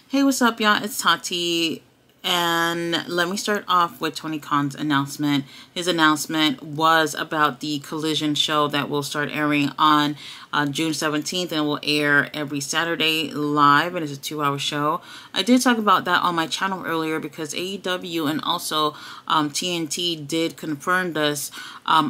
Hey, what's up, y'all? It's Tati. And let me start off with Tony Khan's announcement. His announcement was about the Collision show that will start airing on June 17th and will air every Saturday live, and it's a 2-hour show. I did talk about that on my channel earlier because AEW and also TNT did confirm this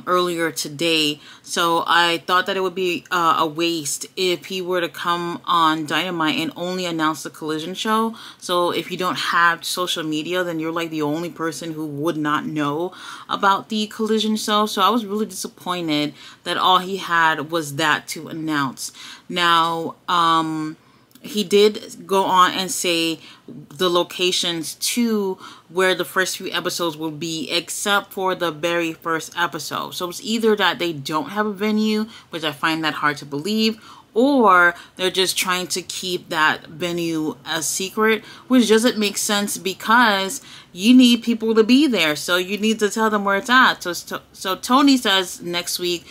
earlier today. So I thought that it would be a waste if he were to come on Dynamite and only announce the Collision show. So if you don't have social media, then you're like the only person who would not know about the Collision show. So I was really disappointed that all he had was that to announce. Now, he did go on and say the locations to where the first few episodes will be, except for the very first episode. So it's either that they don't have a venue, which I find that hard to believe, or they're just trying to keep that venue a secret, which doesn't make sense because you need people to be there. So you need to tell them where it's at. So Tony says next week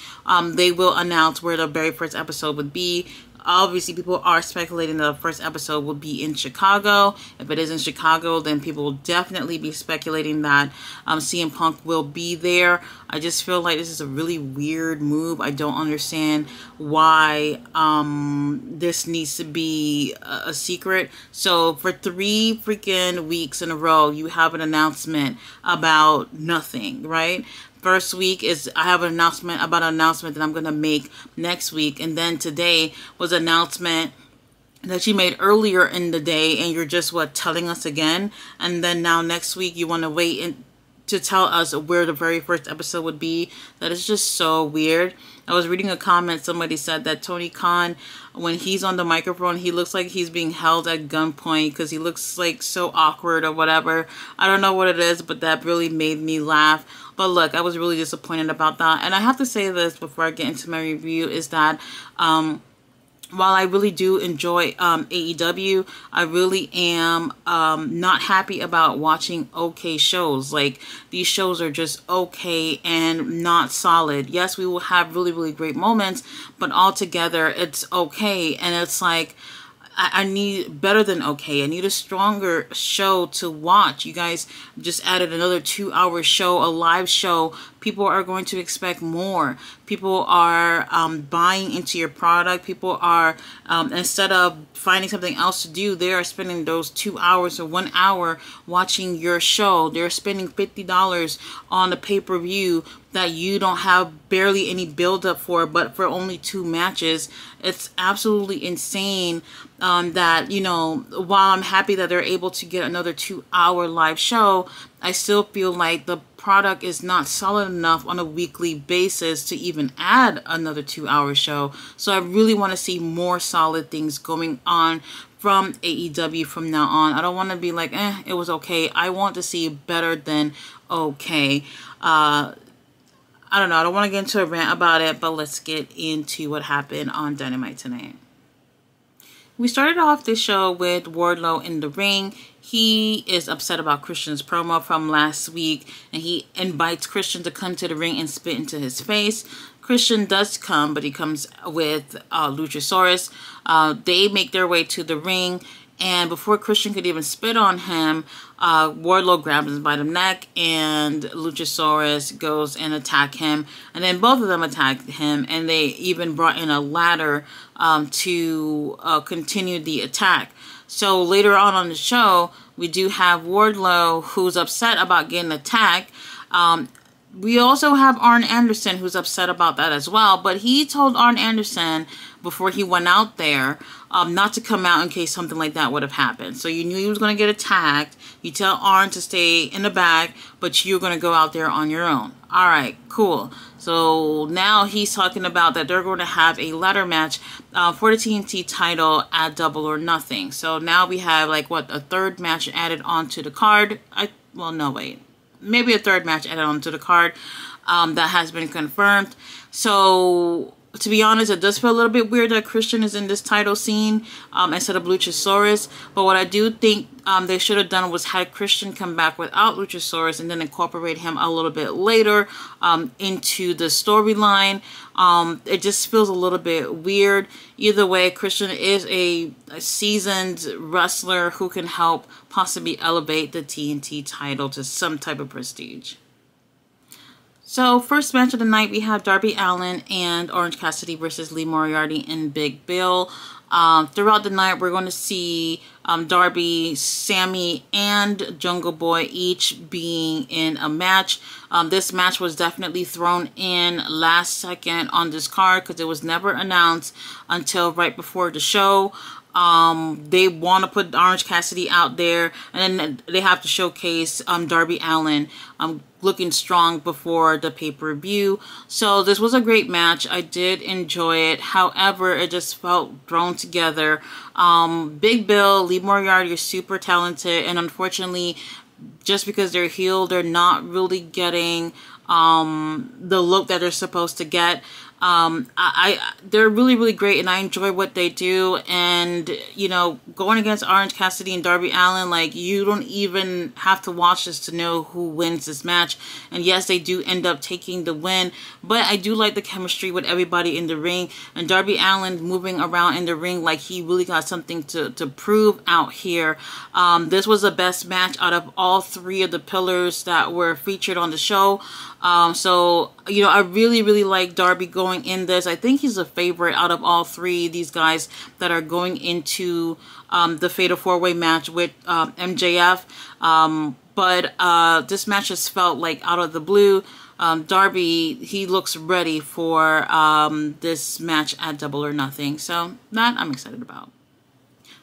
they will announce where the very first episode would be. Obviously, people are speculating that the first episode will be in Chicago. If it is in Chicago, then people will definitely be speculating that CM Punk will be there. I just feel like this is a really weird move. I don't understand why this needs to be a secret. So for 3 freaking weeks in a row, you have an announcement about nothing, right? First week is I have an announcement about an announcement that I'm going to make next week. And then today was an announcement that you made earlier in the day, and you're just telling us again. And then now next week you want to wait to tell us where the very first episode would be. That is just so weird. I was reading a comment. Somebody said that Tony Khan, when he's on the microphone, he looks like he's being held at gunpoint because he looks like so awkward or whatever. I don't know what it is, but that really made me laugh. But look, I was really disappointed about that. And I have to say this before I get into my review is that while I really do enjoy AEW, I really am not happy about watching okay shows. Like, these shows are just okay and not solid. Yes, we will have really, really great moments, but altogether it's okay. And it's like, I need better than okay. I need a stronger show to watch. You guys just added another 2-hour show, a live show. People are going to expect more. People are buying into your product. People are, instead of finding something else to do, they are spending those 2 hours or 1 hour watching your show. They're spending $50 on a pay-per-view that you don't have barely any build-up for, but for only 2 matches. It's absolutely insane that, you know, while I'm happy that they're able to get another 2-hour live show, I still feel like the product is not solid enough on a weekly basis to even add another 2-hour show. So I really want to see more solid things going on from AEW from now on. I don't want to be like, it was okay. I want to see better than okay. I don't know. I don't want to get into a rant about it, but let's get into what happened on Dynamite tonight. We started off this show with Wardlow in the ring. He is upset about Christian's promo from last week, and he invites Christian to come to the ring and spit into his face. Christian does come, but he comes with Luchasaurus. They make their way to the ring, and before Christian could even spit on him, Wardlow grabs him by the neck, and Luchasaurus goes and attack him. And then both of them attack him, and they even brought in a ladder to continue the attack. So later on the show, we do have Wardlow, who's upset about getting attacked. We also have Arn Anderson, who's upset about that as well. But he told Arn Anderson before he went out there not to come out in case something like that would have happened. So you knew he was going to get attacked. You tell Arn to stay in the back, but you're going to go out there on your own. All right, cool. So now he's talking about that they're going to have a ladder match for the TNT title at Double or Nothing. So now we have like a third match added onto the card. Well, no, wait. Maybe a third match added onto the card that has been confirmed. So to be honest, it does feel a little bit weird that Christian is in this title scene instead of Luchasaurus. But what I do think they should have done was had Christian come back without Luchasaurus and then incorporate him a little bit later into the storyline. It just feels a little bit weird. Either way, Christian is a seasoned wrestler who can help possibly elevate the TNT title to some type of prestige. So, first match of the night, we have Darby Allin and Orange Cassidy versus Lee Moriarty and Big Bill. Throughout the night, we're going to see Darby, Sammy, and Jungle Boy each being in a match. This match was definitely thrown in last second on this card because it was never announced until right before the show. They want to put Orange Cassidy out there, and then they have to showcase Darby Allin looking strong before the pay-per-view. So this was a great match. I did enjoy it. However, it just felt thrown together. Big Bill, Lee Moriarty are super talented, and unfortunately, just because they're heel, they're not really getting the look that they're supposed to get. They're really, really great, and I enjoy what they do. And, you know, going against Orange Cassidy and Darby Allin, like, you don't even have to watch this to know who wins this match. And yes, they do end up taking the win, but I do like the chemistry with everybody in the ring, and Darby Allin moving around in the ring like he really got something to prove out here. This was the best match out of all three of the pillars that were featured on the show. So, you know, I really, really like Darby going in this. I think he's a favorite out of all three of these guys that are going into the Fatal 4-Way match with MJF. But this match just felt like out of the blue. Darby, he looks ready for this match at Double or Nothing. So that I'm excited about.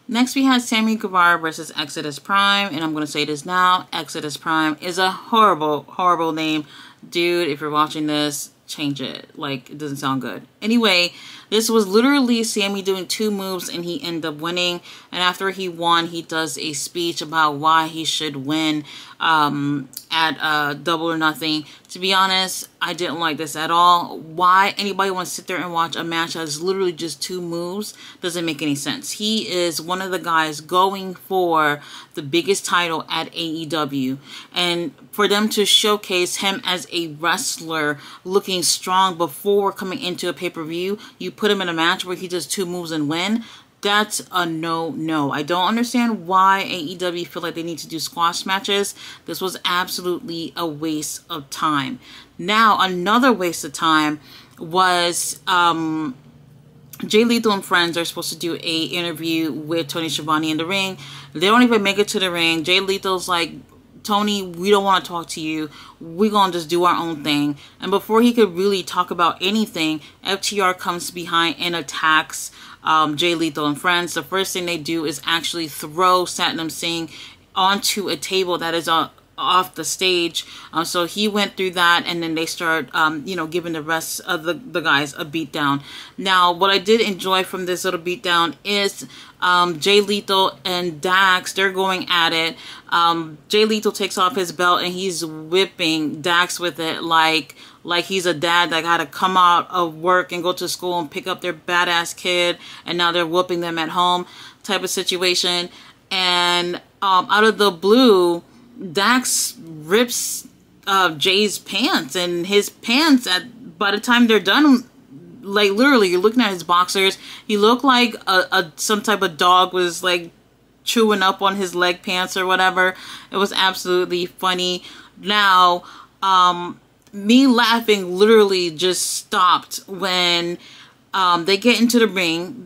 Next, we had Sammy Guevara versus Exodus Prime. And I'm going to say this now. Exodus Prime is a horrible, horrible name. Dude, if you're watching this, change it. Like, it doesn't sound good. Anyway, this was literally Sammy doing 2 moves and he ended up winning. And after he won, he does a speech about why he should win at Double or Nothing. To be honest, I didn't like this at all. Why anybody wants to sit there and watch a match that's literally just 2 moves doesn't make any sense. He is one of the guys going for the biggest title at AEW. And for them to showcase him as a wrestler looking strong before coming into a pay-per-view, you put him in a match where he does 2 moves and win. That's a no. I don't understand why AEW feel like they need to do squash matches. This was absolutely a waste of time. Now, another waste of time was Jay Lethal and friends are supposed to do a interview with Tony Schiavone in the ring. They don't even make it to the ring. Jay Lethal's like, Tony, we don't want to talk to you. We're going to just do our own thing. And before he could really talk about anything, FTR comes behind and attacks Jay Lethal and friends. The first thing they do is actually throw Satnam Singh onto a table that is off the stage. So he went through that, and then they start, you know, giving the rest of the guys a beatdown. Now, what I did enjoy from this little beatdown is Jay Lethal and Dax, they're going at it. Jay Lethal takes off his belt and he's whipping Dax with it like he's a dad that got to come out of work and go to school and pick up their badass kid, and now they're whooping them at home type of situation. And out of the blue, Dax rips Jay's pants, and his pants, by the time they're done, like literally you're looking at his boxers, he looked like some type of dog was like chewing up on his leg pants or whatever. It was absolutely funny. Now, me laughing literally just stopped when they get into the ring.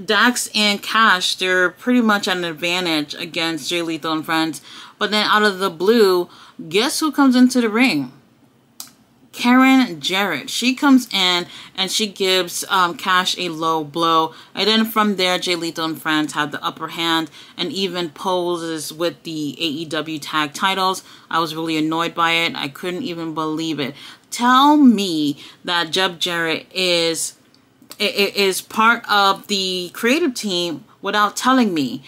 Dax and Cash, they're pretty much at an advantage against Jay Lethal and friends. But then out of the blue, guess who comes into the ring? Karen Jarrett. She comes in and she gives Cash a low blow. And then from there, Jay Lethal and friends have the upper hand and even poses with the AEW tag titles. I was really annoyed by it. I couldn't even believe it. Tell me that Jeff Jarrett is part of the creative team without telling me.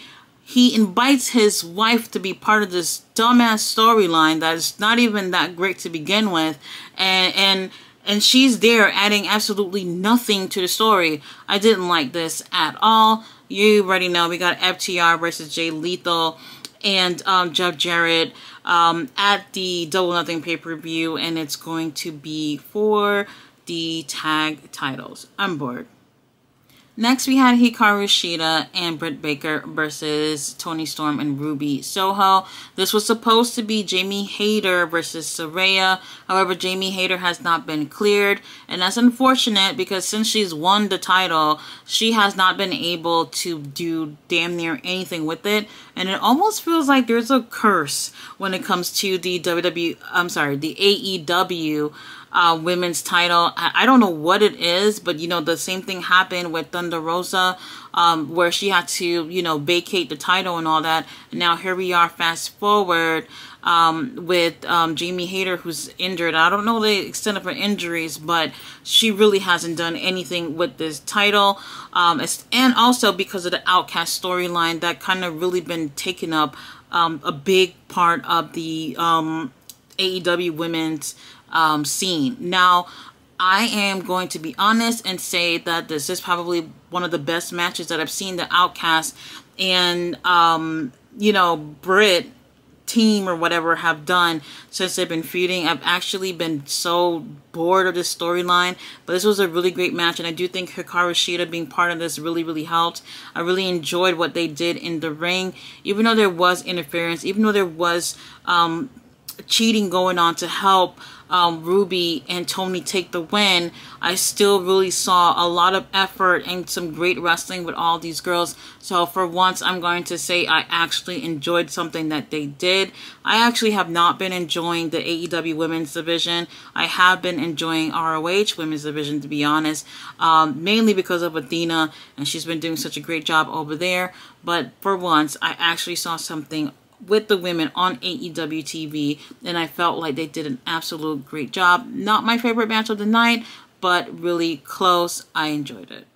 He invites his wife to be part of this dumbass storyline that is not even that great to begin with, and and she's there adding absolutely nothing to the story. I didn't like this at all. You already know we got FTR versus Jay Lethal and Jeff Jarrett at the Double Nothing pay-per-view, and it's going to be for the tag titles. I'm bored. Next, we had Hikaru Shida and Britt Baker versus Toni Storm and Ruby Soho. This was supposed to be Jamie Hayter versus Saraya. However, Jamie Hayter has not been cleared. And that's unfortunate because since she's won the title, she has not been able to do damn near anything with it. And it almost feels like there's a curse when it comes to the the AEW women's title. I don't know what it is, but you know, the same thing happened with Thunder Rosa, where she had to, you know, vacate the title and all that. And now here we are, fast forward, with Jamie Hayter, who's injured. I don't know the extent of her injuries, but she really hasn't done anything with this title. And also because of the Outcast storyline that kind of really been taking up a big part of the AEW women's scene. Now, I am going to be honest and say that this is probably one of the best matches that I've seen the Outcast and, you know, Britt team or whatever have done since they've been feuding. I've actually been so bored of this storyline, but this was a really great match, and I do think Hikaru Shida being part of this really helped. I really enjoyed what they did in the ring, even though there was interference, even though there was cheating going on to help Ruby and Toni take the win. I still really saw a lot of effort and some great wrestling with all these girls. So for once, I'm going to say I actually enjoyed something that they did. I actually have not been enjoying the AEW women's division. I have been enjoying ROH women's division, to be honest, mainly because of Athena, and she's been doing such a great job over there. But for once, I actually saw something with the women on AEW TV, and I felt like they did an absolute great job. Not my favorite match of the night, but really close. I enjoyed it.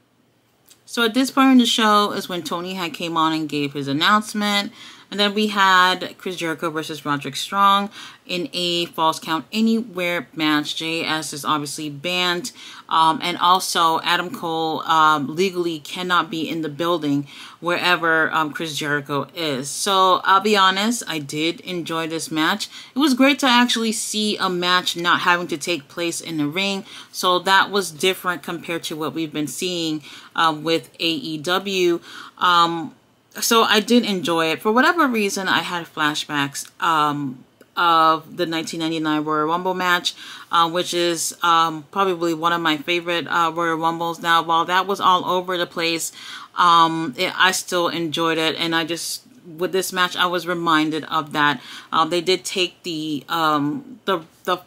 So at this point in the show is when Tony had came on and gave his announcement. And then we had Chris Jericho versus Roderick Strong in a Falls Count Anywhere match. JS is obviously banned. And also Adam Cole legally cannot be in the building wherever Chris Jericho is. So I'll be honest, I did enjoy this match. It was great to actually see a match not having to take place in the ring. So that was different compared to what we've been seeing with AEW. So I did enjoy it. For whatever reason, I had flashbacks of the 1999 Royal Rumble match, which is probably one of my favorite Royal Rumbles. Now, while that was all over the place, I still enjoyed it. And I just, with this match, I was reminded of that. They did take the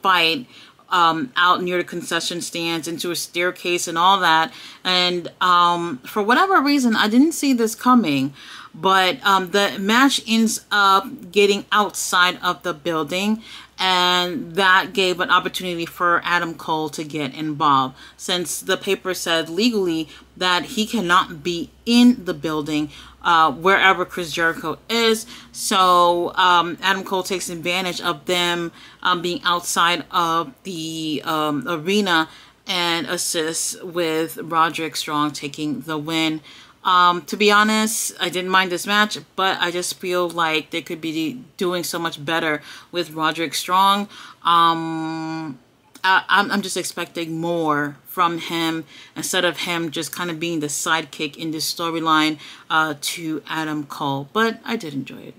fight out near the concession stands into a staircase and all that. And for whatever reason, I didn't see this coming. But the match ends up getting outside of the building, and that gave an opportunity for Adam Cole to get involved, since the paper said legally that he cannot be in the building wherever Chris Jericho is. So Adam Cole takes advantage of them being outside of the arena and assists with Roderick Strong taking the win. To be honest, I didn't mind this match, but I just feel like they could be doing so much better with Roderick Strong. I'm just expecting more from him instead of him just kind of being the sidekick in this storyline to Adam Cole. But I did enjoy it.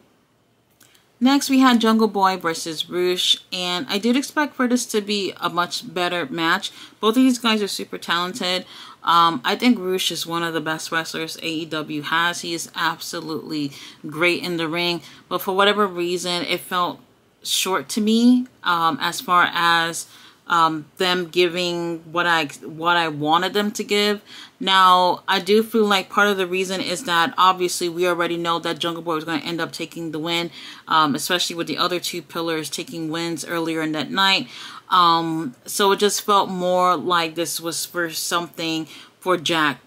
Next, we had Jungle Boy versus Rouge, and I did expect for this to be a much better match. Both of these guys are super talented. I think Rouge is one of the best wrestlers AEW has. He is absolutely great in the ring, but for whatever reason, it felt short to me as far as them giving what I wanted them to give. Now, I do feel like part of the reason is that obviously we already know that Jungle Boy was going to end up taking the win, especially with the other two pillars taking wins earlier in that night. So it just felt more like this was for something for Jack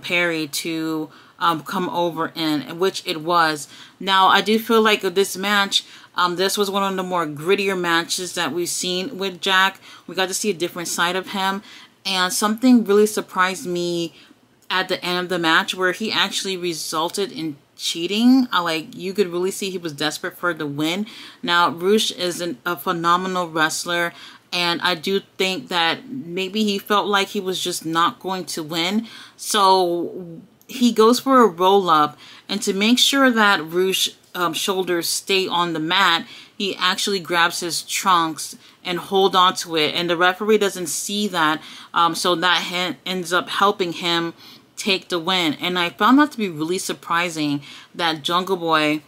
Perry to come over in, which it was. Now, I do feel like this match, This was one of the more grittier matches that we've seen with Jack. We got to see a different side of him. And something really surprised me at the end of the match where he actually resulted in cheating. Like, you could really see he was desperate for the win. Now, Rouge is a phenomenal wrestler, and I do think that maybe he felt like he was just not going to win. So he goes for a roll-up, and to make sure that Rouge's shoulders stay on the mat, he actually grabs his trunks and hold on to it. And the referee doesn't see that, so that ends up helping him take the win. And I found that to be really surprising that Jungle Boy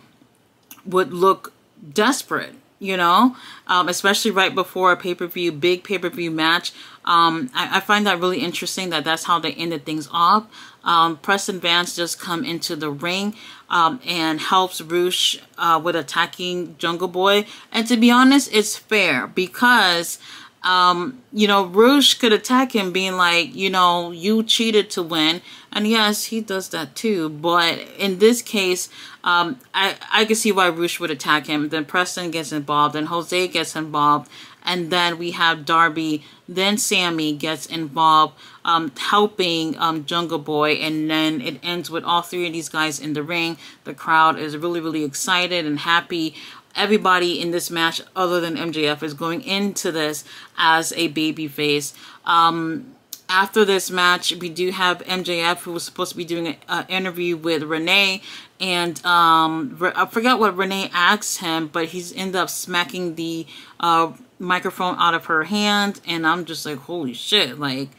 would look desperate, you know, especially right before a pay-per-view, big pay-per-view match. I find that really interesting that that's how they ended things off. Preston Vance just come into the ring and helps Rouge with attacking Jungle Boy. And to be honest, it's fair because you know, Rouge could attack him being like, you know, you cheated to win. And yes, he does that too. But in this case, I can see why Rouge would attack him. Then Preston gets involved, and Jose gets involved. And then we have Darby, then Sammy gets involved, helping Jungle Boy. And then it ends with all three of these guys in the ring. The crowd is really, really excited and happy. Everybody in this match, other than MJF, is going into this as a babyface. After this match, we do have MJF, who was supposed to be doing an interview with Renee. And I forgot what Renee asked him, but he's ended up smacking the microphone out of her hand. And I'm just like, holy shit, like,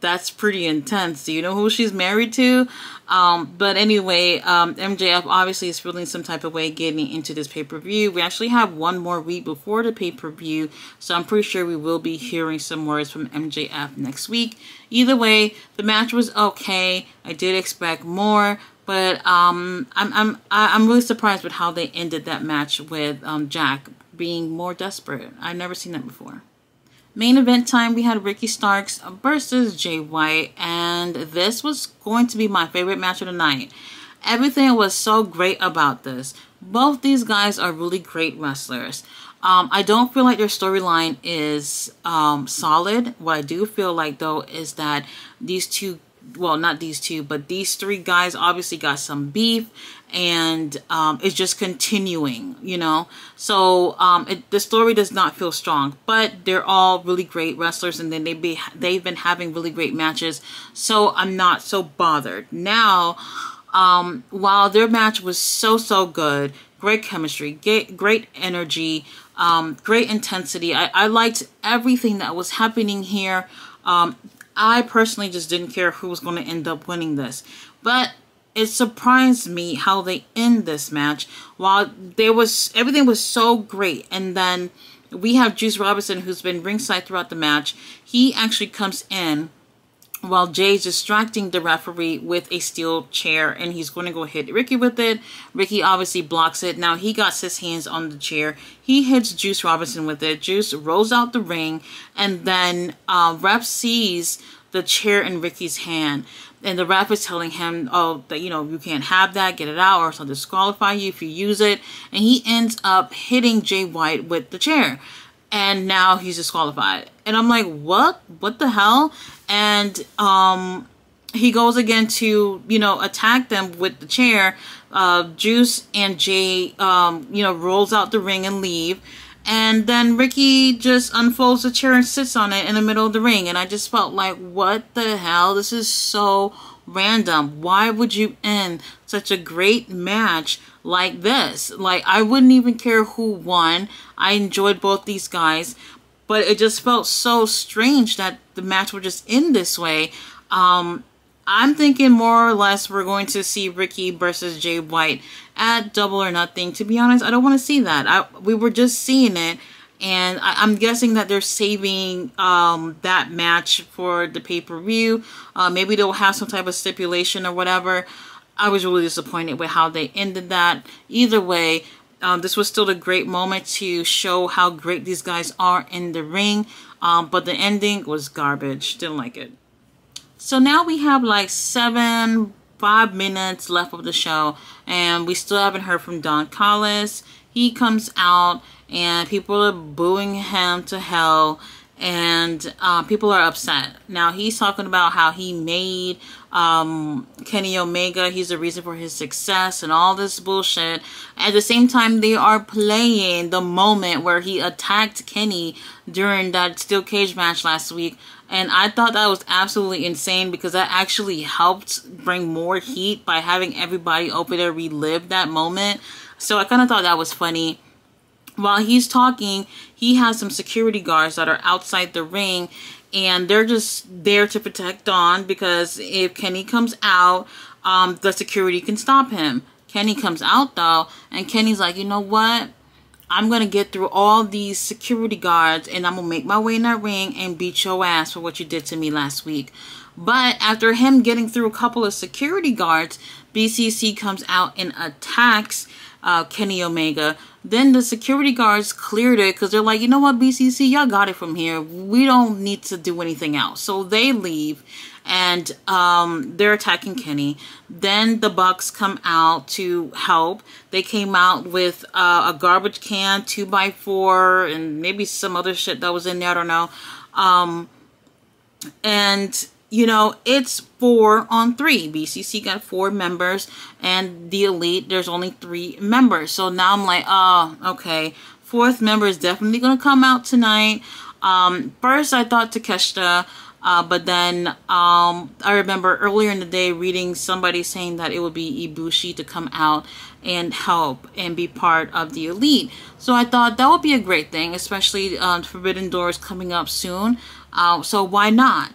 that's pretty intense. Do you know who she's married to? But anyway, MJF obviously is feeling some type of way getting into this pay-per-view. We actually have one more week before the pay-per-view, so I'm pretty sure we will be hearing some words from MJF next week. Either way, the match was okay. I did expect more, but I'm really surprised with how they ended that match with Jack being more desperate. I've never seen that before. Main event time, we had Ricky Starks versus Jay White, and this was going to be my favorite match of the night. Everything was so great about this. Both these guys are really great wrestlers. I don't feel like their storyline is solid. What I do feel like, though, is that these two, well, not these two, but these three guys obviously got some beef, and it's just continuing, you know. So the story does not feel strong, but they're all really great wrestlers, and then they've been having really great matches, so I'm not so bothered. Now, while their match was so good, great chemistry, great energy, great intensity, I liked everything that was happening here. I personally just didn't care who was going to end up winning this, but it surprised me how they end this match. While everything was so great, and then we have Juice Robinson, who's been ringside throughout the match. He actually comes in while Jay's distracting the referee with a steel chair, and he's going to go hit Ricky with it. Ricky obviously blocks it. Now he got his hands on the chair. He hits Juice Robinson with it. Juice rolls out the ring, and then ref sees the chair in Ricky's hand. And the ref is telling him, oh, that, you know, you can't have that, get it out, or else I'll disqualify you if you use it. And he ends up hitting Jay White with the chair. And now he's disqualified. And I'm like, what? What the hell? And he goes again to, you know, attack them with the chair. Juice and Jay, you know, rolls out the ring and leave. And then Ricky just unfolds the chair and sits on it in the middle of the ring. And I just felt like, what the hell? This is so random. Why would you end such a great match like this? Like, I wouldn't even care who won. I enjoyed both these guys. But it just felt so strange that the match would just end this way. I'm thinking more or less we're going to see Ricky versus Jay White at Double or Nothing. To be honest, I don't want to see that. We were just seeing it, and I'm guessing that they're saving that match for the pay-per-view. Maybe they'll have some type of stipulation or whatever. I was really disappointed with how they ended that. Either way, this was still a great moment to show how great these guys are in the ring. But the ending was garbage. Didn't like it. So now we have like 7 5 minutes left of the show, and we still haven't heard from Don Callis. He comes out, and people are booing him to hell, and people are upset. Now, he's talking about how he made Kenny Omega, he's the reason for his success and all this bullshit. At the same time, they are playing the moment where he attacked Kenny during that steel cage match last week. And I thought that was absolutely insane, because that actually helped bring more heat by having everybody over there relive that moment. So I kind of thought that was funny. While he's talking, he has some security guards that are outside the ring, and they're just there to protect Don, because if Kenny comes out, the security can stop him. Kenny comes out though, and Kenny's like, you know what? I'm going to get through all these security guards, and I'm going to make my way in that ring and beat your ass for what you did to me last week. But after him getting through a couple of security guards, BCC comes out and attacks Kenny Omega. Then the security guards cleared it, because they're like, you know what, BCC, y'all got it from here. We don't need to do anything else. So they leave, and they're attacking Kenny. Then the Bucks come out to help. They came out with a garbage can, 2x4, and maybe some other shit that was in there, I don't know. And you know, it's 4-on-3. BCC got 4 members, and the Elite, there's only 3 members. So now I'm like, oh, okay. 4th member is definitely going to come out tonight. First, I thought Takeshita, but then I remember earlier in the day reading somebody saying that it would be Ibushi to come out and help and be part of the Elite. So I thought that would be a great thing, especially Forbidden Door is coming up soon. So why not?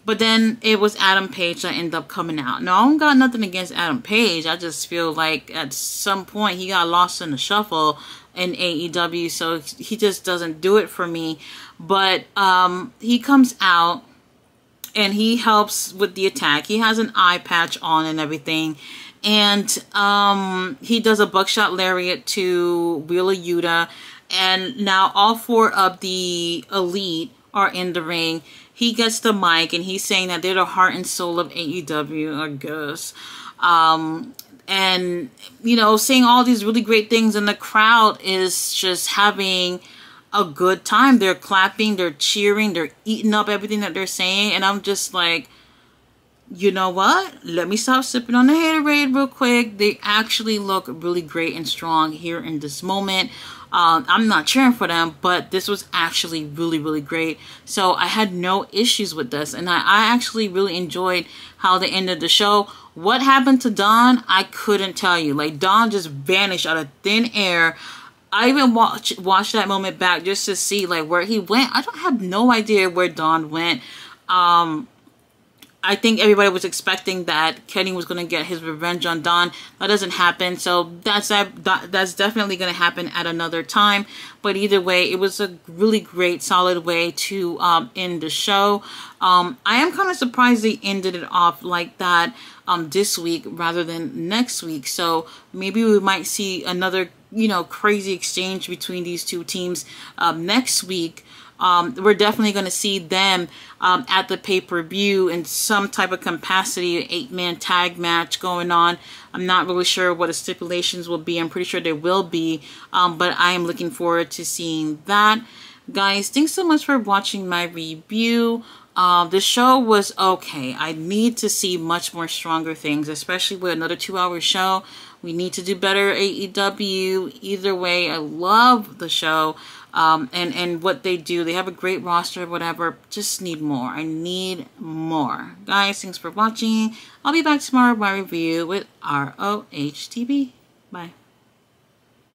But then it was Adam Page that ended up coming out. Now, I don't got nothing against Adam Page. I just feel like at some point he got lost in the shuffle in AEW. So he just doesn't do it for me. But he comes out and he helps with the attack. He has an eye patch on and everything. And he does a buckshot lariat to Wheeler Yuta. And now all 4 of the Elite are in the ring. He gets the mic and he's saying that they're the heart and soul of AEW, I guess. And, you know, saying all these really great things, and the crowd is just having a good time. They're clapping, they're cheering, they're eating up everything that they're saying. And I'm just like, you know what? Let me stop sipping on the haterade real quick. They actually look really great and strong here in this moment. I'm not cheering for them, but this was actually really, really great. So I had no issues with this, and I actually really enjoyed how they ended the show. What happened to Don, I couldn't tell you. Like, Don just vanished out of thin air. I even watched that moment back just to see like where he went. I don't have no idea where Don went. I think everybody was expecting that Kenny was going to get his revenge on Don. That doesn't happen. So that's definitely going to happen at another time. But either way, it was a really great, solid way to end the show. I am kind of surprised they ended it off like that this week rather than next week. So maybe we might see another, you know, crazy exchange between these two teams next week. We're definitely going to see them at the pay-per-view in some type of capacity, 8-man tag match going on. I'm not really sure what the stipulations will be. I'm pretty sure there will be, but I am looking forward to seeing that. Guys, thanks so much for watching my review. The show was okay. I need to see much more stronger things, especially with another 2-hour show. We need to do better, AEW. Either way, I love the show. And what they do. They have a great roster, whatever. Just need more. I need more. Guys, thanks for watching. I'll be back tomorrow with my review with ROH TV. Bye.